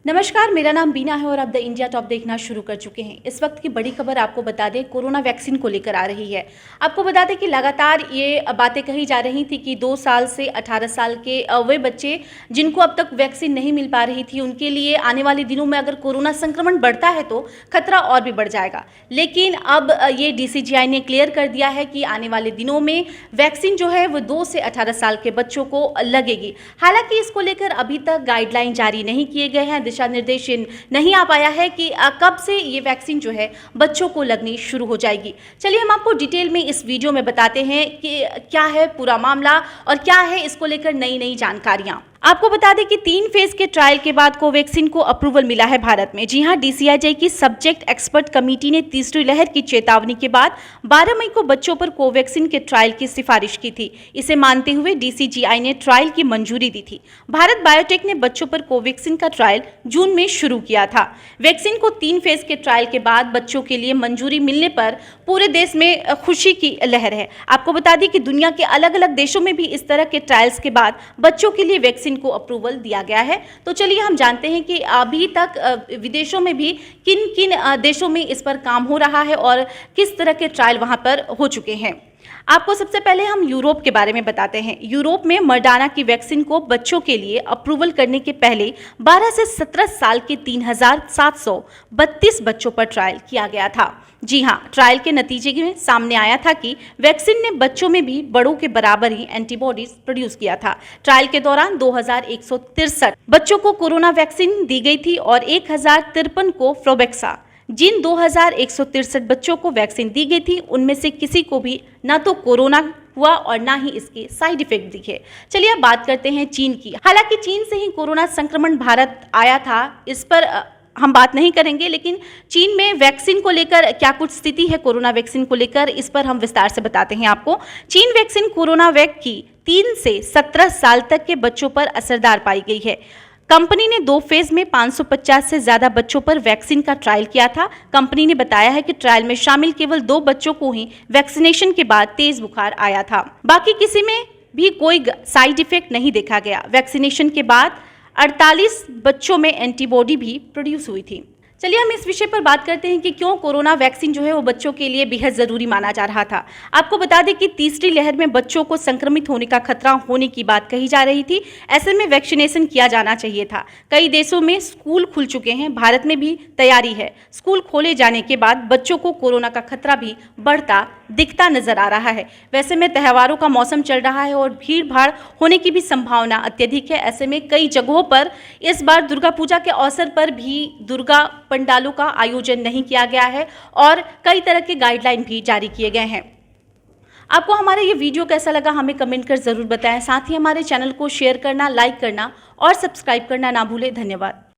नमस्कार, मेरा नाम बीना है और आप द इंडिया टॉप देखना शुरू कर चुके हैं। इस वक्त की बड़ी खबर आपको बता दें, कोरोना वैक्सीन को लेकर आ रही है। आपको बता दें कि लगातार ये बातें कही जा रही थी कि 2 साल से 18 साल के वे बच्चे जिनको अब तक वैक्सीन नहीं मिल पा रही थी, उनके लिए आने वाले दिनों में अगर कोरोना संक्रमण बढ़ता है तो खतरा और भी बढ़ जाएगा। लेकिन अब ये DCGI ने क्लियर कर दिया है कि आने वाले दिनों में वैक्सीन जो है वो 2 से 18 साल के बच्चों को लगेगी। हालांकि इसको लेकर अभी तक गाइडलाइन जारी नहीं किए गए हैं, दिशा निर्देश नहीं आ पाया है कि कब से ये वैक्सीन जो है बच्चों को लगनी शुरू हो जाएगी। चलिए हम आपको डिटेल में इस वीडियो में बताते हैं कि क्या है पूरा मामला और क्या है इसको लेकर नई नई जानकारियां। आपको बता दें कि 3 फेज के ट्रायल के बाद कोवैक्सीन को अप्रूवल मिला है भारत में। जी हां, DCGI की सब्जेक्ट एक्सपर्ट कमेटी ने तीसरी लहर की चेतावनी के बाद 12 मई को बच्चों पर कोवैक्सीन के ट्रायल की सिफारिश की थी। इसे मानते हुए DCGI ने ट्रायल की मंजूरी दी थी। भारत बायोटेक ने बच्चों पर कोवैक्सीन का ट्रायल जून में शुरू किया था। वैक्सीन को 3 फेज के ट्रायल के बाद बच्चों के लिए मंजूरी मिलने पर पूरे देश में खुशी की लहर है। आपको बता दें कि दुनिया के अलग अलग देशों में भी इस तरह के ट्रायल्स के बाद बच्चों के लिए वैक्सीन को अप्रूवल दिया गया है। तो चलिए हम जानते हैं कि अभी तक विदेशों में भी किन किन देशों में इस पर काम हो रहा है और किस तरह के ट्रायल वहां पर हो चुके हैं। आपको सबसे पहले हम यूरोप के बारे में बताते हैं। यूरोप में मर्डाना की वैक्सीन को बच्चों के लिए अप्रूवल करने के पहले 12 से 17 साल के 3732 बच्चों पर ट्रायल किया गया था। जी हां, ट्रायल के नतीजे में सामने आया था कि वैक्सीन ने बच्चों में भी बड़ों के बराबर ही एंटीबॉडीज प्रोड्यूस किया था। ट्रायल के दौरान 2163 बच्चों को कोरोना वैक्सीन दी गई थी और 1053 को फ्लोबेक्सा। जिन 2163 बच्चों को वैक्सीन दी गई थी उनमें से किसी को भी ना तो कोरोना हुआ और ना ही इसके साइड इफेक्ट दिखे। चलिए अब बात करते हैं चीन की। हालांकि चीन से ही कोरोना संक्रमण भारत आया था, इस पर हम बात नहीं करेंगे, लेकिन चीन में वैक्सीन को लेकर क्या कुछ स्थिति है कोरोना वैक्सीन को लेकर, इस पर हम विस्तार से बताते हैं आपको। चीन वैक्सीन कोरोना वैक की 3 से 17 साल तक के बच्चों पर असरदार पाई गई है। कंपनी ने 2 फेज में 550 से ज्यादा बच्चों पर वैक्सीन का ट्रायल किया था। कंपनी ने बताया है कि ट्रायल में शामिल केवल 2 बच्चों को ही वैक्सीनेशन के बाद तेज बुखार आया था। बाकी किसी में भी कोई साइड इफेक्ट नहीं देखा गया। वैक्सीनेशन के बाद 48 बच्चों में एंटीबॉडी भी प्रोड्यूस हुई थी। चलिए हम इस विषय पर बात करते हैं कि क्यों कोरोना वैक्सीन जो है वो बच्चों के लिए बेहद जरूरी माना जा रहा था। आपको बता दें कि तीसरी लहर में बच्चों को संक्रमित होने का खतरा होने की बात कही जा रही थी। ऐसे में वैक्सीनेशन किया जाना चाहिए था। कई देशों में स्कूल खुल चुके हैं, भारत में भी तैयारी है। स्कूल खोले जाने के बाद बच्चों को कोरोना का खतरा भी बढ़ता दिखता नजर आ रहा है। वैसे में त्योहारों का मौसम चल रहा है और भीड़ भाड़ होने की भी संभावना अत्यधिक है। ऐसे में कई जगहों पर इस बार दुर्गा पूजा के अवसर पर भी दुर्गा पंडालों का आयोजन नहीं किया गया है और कई तरह के गाइडलाइन भी जारी किए गए हैं। आपको हमारा ये वीडियो कैसा लगा हमें कमेंट कर जरूर बताएं। साथ ही हमारे चैनल को शेयर करना, लाइक करना और सब्सक्राइब करना ना भूलें। धन्यवाद।